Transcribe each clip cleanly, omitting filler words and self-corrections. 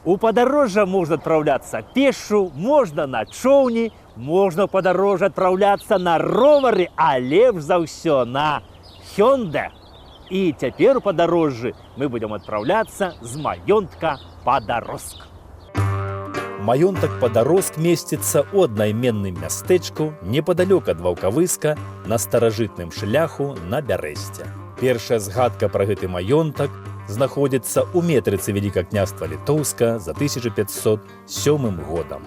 У падарожжа можна адпраўляцца пешшу, можна на чоўні, можна ў падарожжа адпраўляцца на ровары, а лепш за ўсё на Hyundai. І цяпер у падарожжы мы будзем адпраўляцца з маёнтка Падароск. Маёнтак Падароск месціцца ў аднайменным мястэчку непадалёк ад Ваўкавыска на старажытным шляху на Бярэсце. Першая згадка пра гэты маёнтак знаходзіцца ў метрыцы Вялікага княства Літоўска за 1507 годам.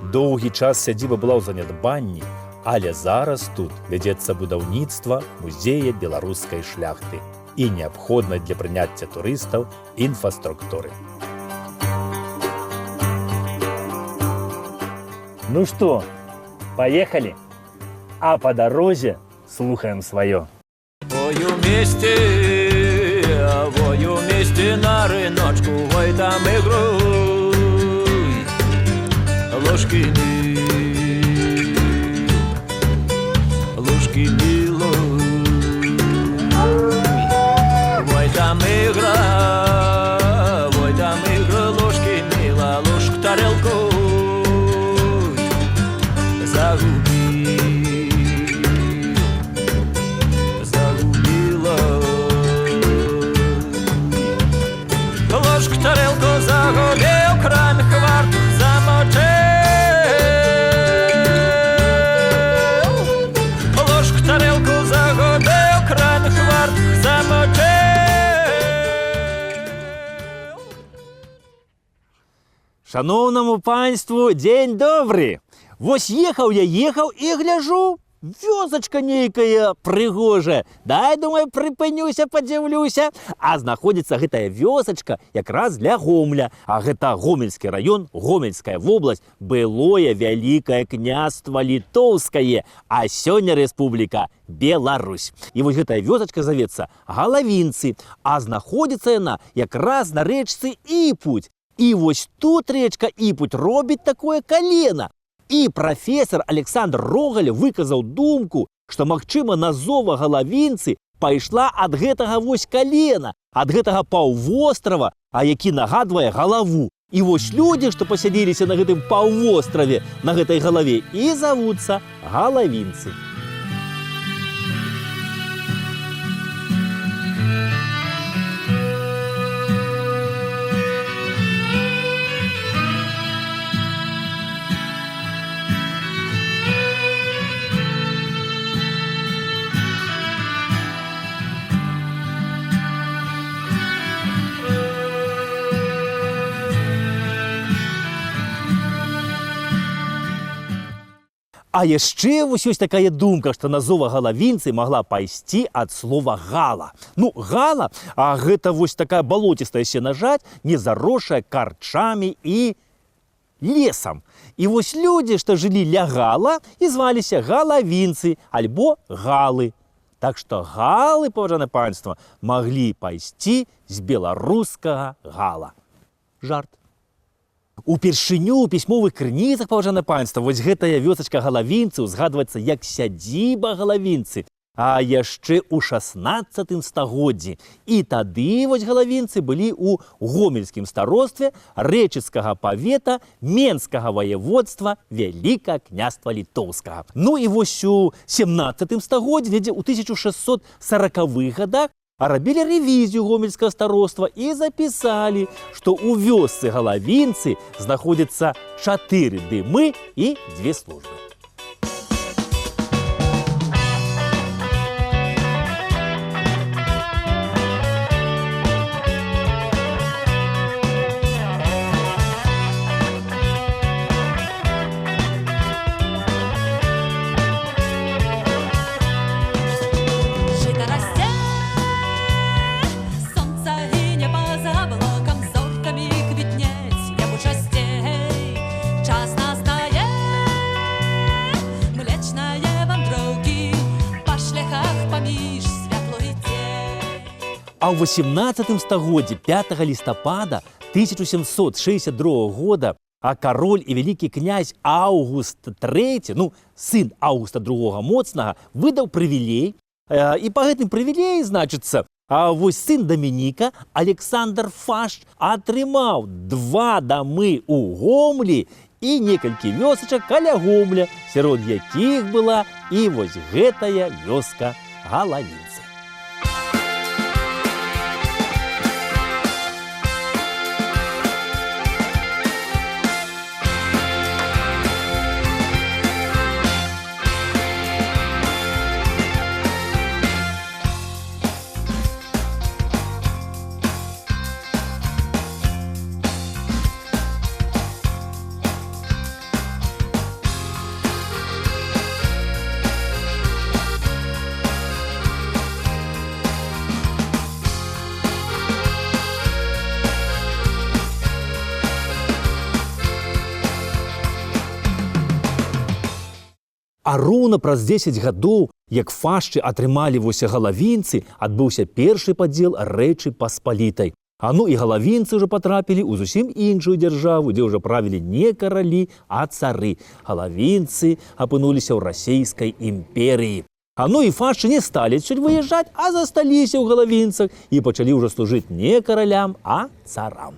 Доўгі час сядзіба была ў занядбанні, але зараз тут вядзецца будаўніцтва музея беларускай шляхты і неабходнай для прыняцця турыстаў інфраструктуры. Ну што, паехалі? А па дарозе слухаем сваё. Вою вместе на рыночку, ой, там игруй, ложки милуй, ой, там игра, ложки мила, ложку тарелку тарелку загубил, кран хвартух замочил, ложку тарелку загубил, кран хвартух замочил. Шановному панству дзень добры! Вось ехаў і гляжу, вёсачка нейкая прыгожая. Дай, думаю, прыпынюся, падзіўлюся. А знаходзіцца гэтая вёсачка якраз для Гомля. А гэта Гомельскі раён, Гомельская вобласць, былое Вялікае княства Літоўскае, а сёння рэспубліка Беларусь. І вось гэтая вёсачка завецца Галавінцы, а знаходзіцца яна якраз на рэчцы Іпуть. І вось тут рэчка Іпуть робіць такое калена. І прафесор Александр Рогаль выказаў думку, што, магчыма, назова Галавінцы пайшла ад гэтага вось калена, ад гэтага паўвострава, а які нагадвае галаву. І вось людзі, што пасядзеліся на гэтым паўвостраве, на гэтай галаве, і завуцца Галавінцы. А яшчэ вось ёсць такая думка, што назова Галавінцы магла пайсці ад слова гала. Ну, гала, а гэта вось такая балотістая сенажаць, не заросшая карчамі і лесам. І вось людзі, што жылі ля гала, і зваліся Галавінцы альбо галы. Так што галы, паважанае панства, маглі пайсці з беларускага гала. Жарт. Упершыню ў пісьмовых крыніцах, паважанае панства, вось гэтая вёсачка Галавінцаў згадваецца як сядзіба Галавінцы, а яшчэ ў 16 стагоддзі. І тады вось Галавінцы былі ў Гомельскім старостве Рэчыцкага павета Менскага ваяводства Вялікага княства Літоўскага. Ну і вось у 17 стагоддзі, недзе ў 1640-х годах, а рабілі рэвізію Гомельскага староства і запісалі, што ў вёсцы Галавінцы знаходзяцца 4 дымы і 2 службы. А ў 18 стагоддзі 5 лістапада 1762 года а кароль і вялікі князь Аўгуст III, ну, сын Аўгуста II Моцнага, выдаў прывілей, і па гэтым прывілеі, значыцца, А вось сын Дамініка, Александр Фашч, атрымаў 2 дамы ў Гомлі і некалькі вёсачак каля Гомля, сярод якіх была і вось гэтая вёска Галавінцы. А роўна праз 10 гадоў, як фашчы атрымалі вось галавінцы, адбыўся першы падзел Рэчы Паспалітай. А ну і галавінцы ўжо патрапілі ў зусім іншую дзяржаву, дзе ўжо правілі не каралі, а цары. Галавінцы апынуліся ў расійскай імперыі. А ну і фашчы не сталі адсюль выязджаць, а засталіся ў галавінцах і пачалі ўжо служыць не каралям, а царам.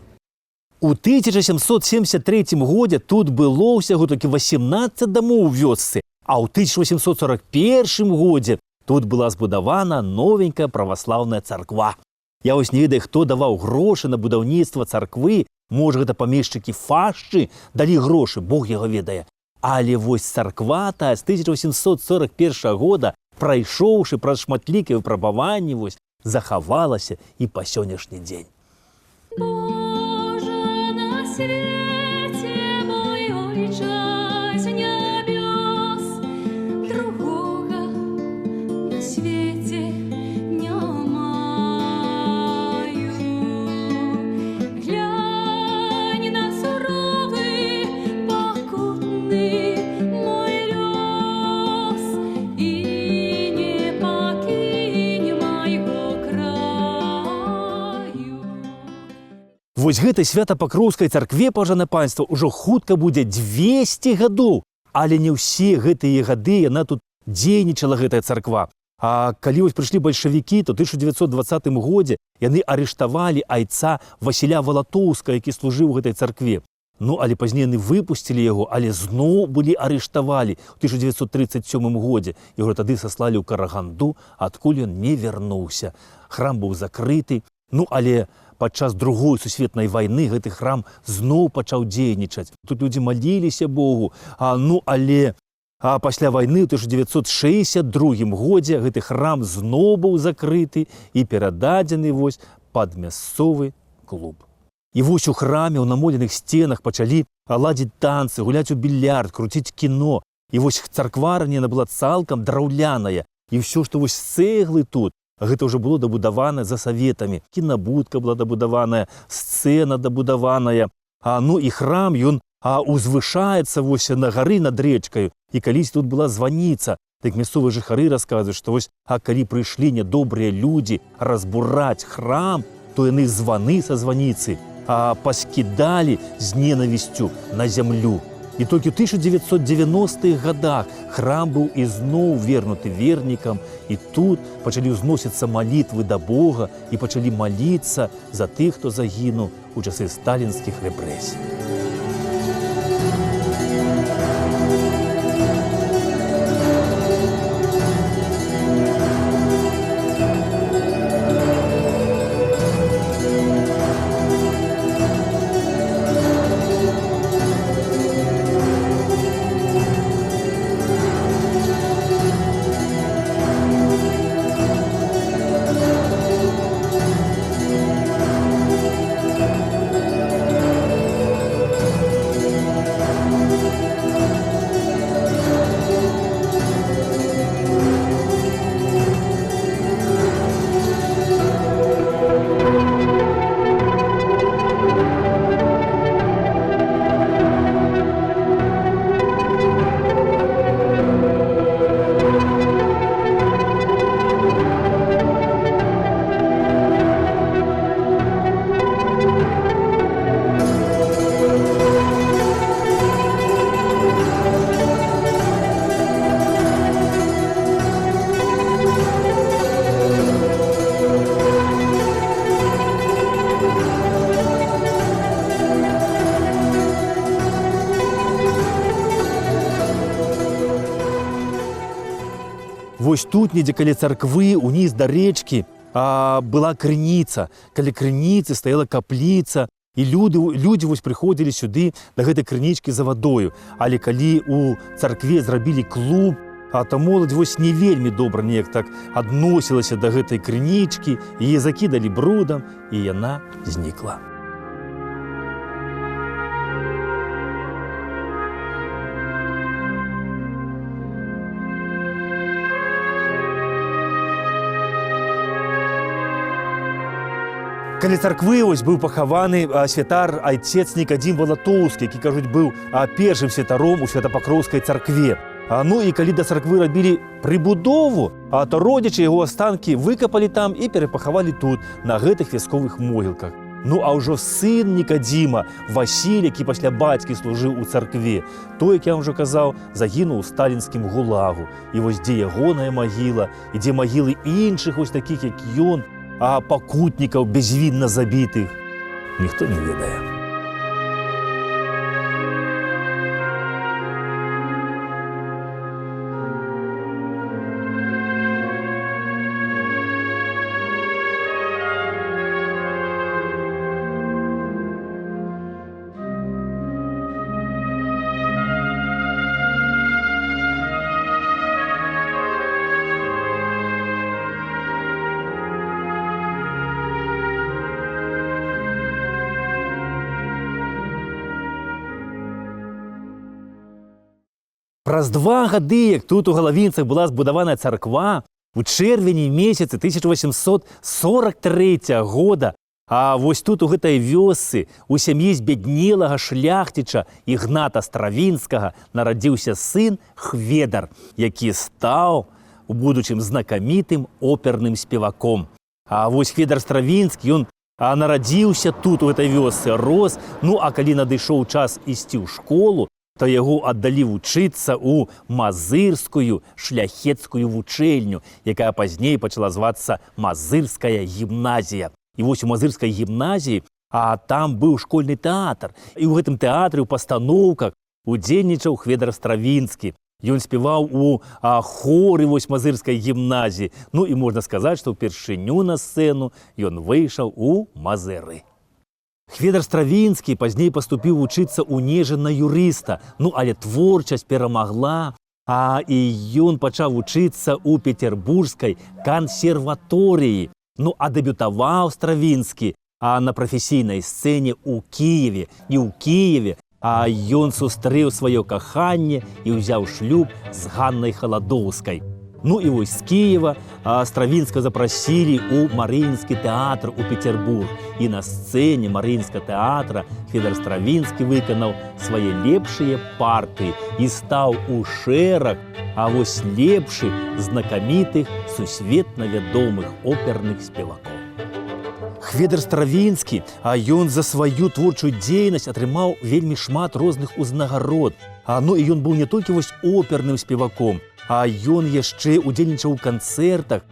У 1773 годзе тут было ўсяго толькі 18 дамоў у вёсцы, а ў 1841 годзе тут была збудавана новенькая праваслаўная царква. Я вось не ведаю, хто даваў грошы на будаўніцтва царквы, можа гэта памешчыкі фашчы далі грошы, Бог яго ведае. Але вось царква тая з 1841 года, прайшоўшы праз шматлікія выпрабаванні, вось захавалася і па сённяшні дзень. Боже, на свете мой Ойче з небес, другого на свете нема. Глянь на суровый, покутный мой лёс и не покинь моего краю. Вось гэтай свята-пакроўскай царкве, пажанае панство, ужо хутка будзе 200 гадоў. Але не ўсе гэтыя гады яна тут дзейнічала, гэтая царква. А калі вось прыйшлі бальшавікі, то ў 1920 годзе яны арыштавалі айца Васіля Валатоўскага, які служыў у гэтай царкве. Ну, але пазней яны выпусцілі яго, але зноў былі арыштавалі ў 1937 годзе. І ўжо тады саслалі ў Караганду, адкуль ён не вярнуўся. Храм быў закрыты. Ну, але падчас Другой сусветнай вайны гэты храм зноў пачаў дзейнічаць. Тут людзі маліліся Богу. Але пасля вайны ў 1962 годзе гэты храм зноў быў закрыты і перададзены вось пад мясцовы клуб. І вось у храме ў намоленых сценах пачалі ладзіць танцы, гуляць у більярд, круціць кіно. І вось царкварня яна была цалкам драўляная. І ўсё, што вось цэглы тут, гэта ўжо было дабудавана за саветамі. Кінабудка была дабудаваная, сцэна дабудаваная. Ну і храм, ён узвышаецца вось на гары над рэчкаю. І калісь тут была званіца. Так мясцовыя жыхары расказваюць, што вось калі прыйшлі нядобрыя людзі разбураць храм, то яны званы са званіцы паскідалі з ненавісцю на зямлю. І толькі ў 1990-х гадах храм быў ізноў вернуты вернікам, і тут пачалі ўзносіцца малітвы да Бога і пачалі маліцца за тых, хто загінуў у часы сталінскіх рэпрэсій. вось тут, недзе каля царквы, уніз да рэчкі, была крыніца. Каля крыніцы стаяла капліца, і людзі вось прыходзілі сюды да гэтай крынічкі за вадою. Але калі у царкве зрабілі клуб, то моладзь вось не вельмі добра неяк так адносілася да гэтай крынічкі, яе закідалі брудам, і яна знікла. Каля царквы вось быў пахаваны святар айцец Нікадзім Валатоўскі, які, кажуць, быў першым святаром у Святапакроўскай царкве. Ну і калі да царквы рабілі прыбудову, то родзічы яго астанкі выкапалі там і перапахавалі тут, на гэтых вясковых могілках. Ну а ўжо сын Нікадзіма, Васіль, які пасля бацькі служыў у царкве, той, як я вам ужо казаў, загінуў у сталінскім гулагу. І вось дзе ягоная магіла, і дзе магілы іншых вось такіх, як ён, пакутнікаў безвінна забітых, ніхто не ведае. Праз 2 гады, як тут у Галавінцах была збудаваная царква, у чэрвені месяцы 1843 года, а вось тут у гэтай вёсцы у сям'і збяднелага шляхціча Ігната Стравінскага нарадзіўся сын Хведар, які стаў у будучым знакамітым оперным спеваком. А вось Хведар Стравінскі, ён нарадзіўся тут у гэтай вёсцы, рос, ну а калі надышоў час ісці ў школу, то яго аддалі вучыцца ў мазырскую шляхецкую вучэльню, якая пазней пачала звацца Мазырская гімназія. І вось у Мазырскай гімназіі там быў школьны тэатр. І ў гэтым тэатры, у пастаноўках удзельнічаў Хведар Стравінскі. Ён спяваў у хоры вось Мазырскай гімназіі. Ну і можна сказаць, што ўпершыню на сцэну ён выйшаў у Мазыры. Хведар Стравінскі пазней паступіў вучыцца ў Нежы на юрыста, ну але творчасць перамагла, і ён пачаў вучыцца ў Петербургскай кансерваторыі. Ну а дэбютаваў Стравінскі на прафесійнай сцэне ў Кіеве. І ў Кіеве ён сустрэў сваё каханне і ўзяў шлюб з Ганнай Халадоўскай. Ну і вось з Кіева Стравінска запрасілі ў Марыінскі тэатр у Петербург. І на сцэне Марыінскага тэатра Хведар Стравінскі выканаў свае лепшыя партыі і стаў у шэраг вось лепшых знакамітых сусветна вядомых оперных спевакоў. Хведар Стравінскі, ён за сваю творчую дзейнасць атрымаў вельмі шмат розных узнагарод. Ну і ён быў не толькі вось оперным спеваком, ён яшчэ удзельнічаў у канцэртах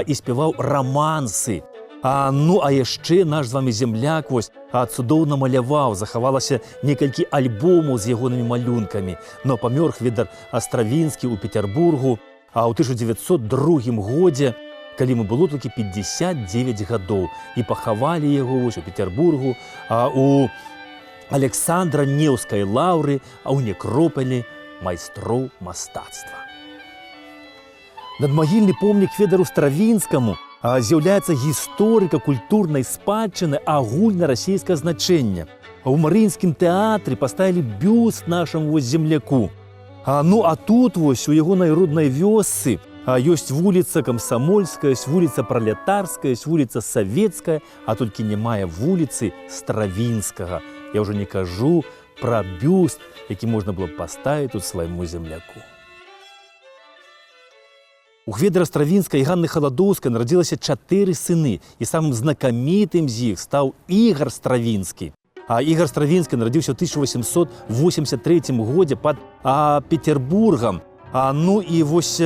і спяваў рамансы. Ну а яшчэ наш з вамі земляк вось цудоўна маляваў, захавалася некалькі альбомаў з ягонымі малюнкамі. Но памёр Хведар Стравінскі ў Петербургу ў 1902 годзе, калі яму было толькі 59 гадоў. І пахавалі яго вось у Петербургу у Александра Неўскай лаўры, ў некропалі майстроў мастацтва. Надмагільны помнік Хведару Стравінскаму з'яўляецца гісторыка-культурнай спадчыны агульнарасійскага значэння. У Марыінскім тэатры паставілі бюст нашаму вось земляку. Ну а тут вось у ягонай роднай вёсцы ёсць вуліца Камсамольская, ёсць вуліца Пралетарская, ёсць вуліца Савецкая, а толькі не мае вуліцы Стравінскага. Я ўжо не кажу пра бюст, які можна было б паставіць тут свайму земляку. У Хведара Стравінскай і Ганны Халадоўскай нарадзілася 4 сыны, і самым знакамітым з іх стаў Ігар Стравінскі. Ігар Стравінскі нарадзіўся ў 1883 годзе пад Петербургам. Ну і вось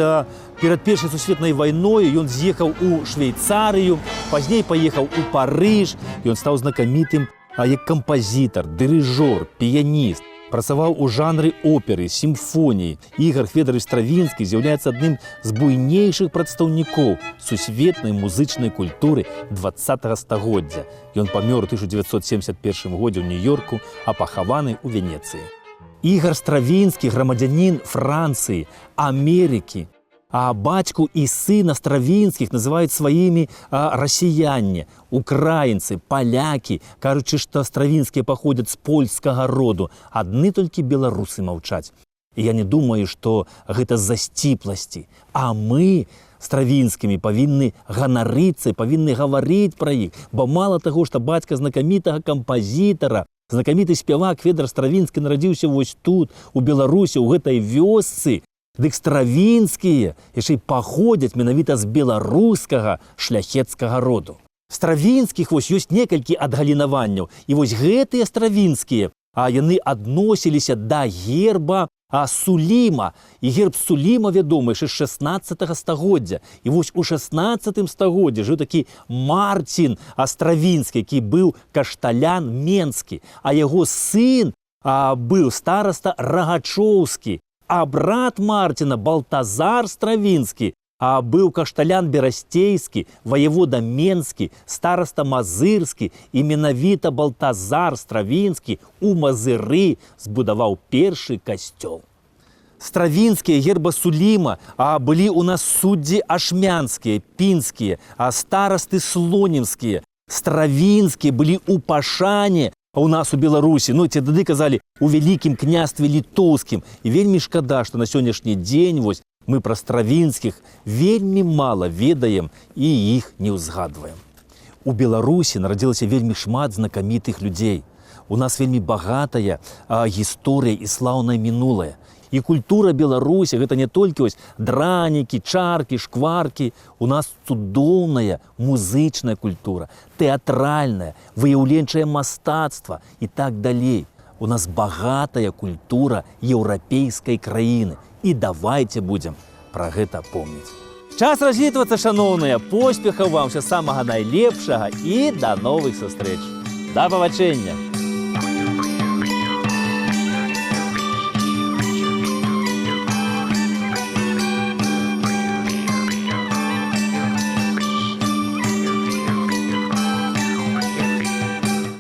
перад Першай сусветнай вайной ён з'ехаў у Швейцарыю, пазней паехаў у Парыж, ён стаў знакамітым як кампазітар, дырыжор, піяніст. Працаваў у жанры оперы, сімфоніі. Ігор Федорович Стравінскі з'яўляецца адным з буйнейшых прадстаўнікоў сусветнай музычнай культуры 20-го стагоддзя. Ён памёр у 1971 годзе ў Нью-Йорку, а пахаваны ў Венецыі. Ігор Стравінскі грамадзянін Францыі, Амерыкі. А бацьку і сына Стравінскіх называюць сваімі расіяне, украінцы, палякі, кажучы, што Стравінскія паходзяць з польскага роду. Адны толькі беларусы маўчаць. І я не думаю, што гэта з-за сціпласці. А мы Стравінскімі павінны ганарыцца, павінны гаварыць пра іх. Бо мала таго, што бацька знакамітага кампазітара, знакаміты спявак Федор Стравінскі нарадзіўся вось тут, у Беларусі, у гэтай вёсцы. Дык Стравінскія яшчэ й паходзяць менавіта з беларускага шляхецкага роду. Стравінскіх вось ёсць некалькі адгалінаванняў. І вось гэтыя Стравінскія, яны адносіліся да герба Суліма. І герб Суліма вядомы яшчэ з 16-го стагоддзя. І вось у 16-м стагоддзі жыў такі Марцін Стравінскі, які быў кашталян менскі, а яго сын быў стараста Рагачоўскі. А брат Марціна, Балтазар Стравінскі, быў кашталян Берасцейскі, ваявода Менскі, стараста Мазырскі, і менавіта Балтазар Стравінскі у Мазыры збудаваў першы касцёл. Стравінскія герба Суліма былі у нас суддзі ашмянскія, пінскія, старасты слонімскія. Стравінскія былі ў пашане, у нас у Беларусі, ці тады казалі у вялікім княстве літоўскім. І вельмі шкада, што на сённяшні дзень вось мы пра Стравінскіх вельмі мала ведаем і іх не ўзгадваем. У Беларусі нарадзілася вельмі шмат знакамітых людзей. У нас вельмі багатая гісторыя і слаўнае мінулае. І культура Беларусі гэта не толькі вось дранікі, чаркі, шкваркі. У нас цудоўная музычная культура, тэатральная, выяўленчае мастацтва і так далей. У нас багатая культура еўрапейскай краіны. І давайце будзем пра гэта помніць. Час развітвацца, шаноўныя, поспехаў вам, усё самага найлепшага і да новых сустрэч. Да пабачэння!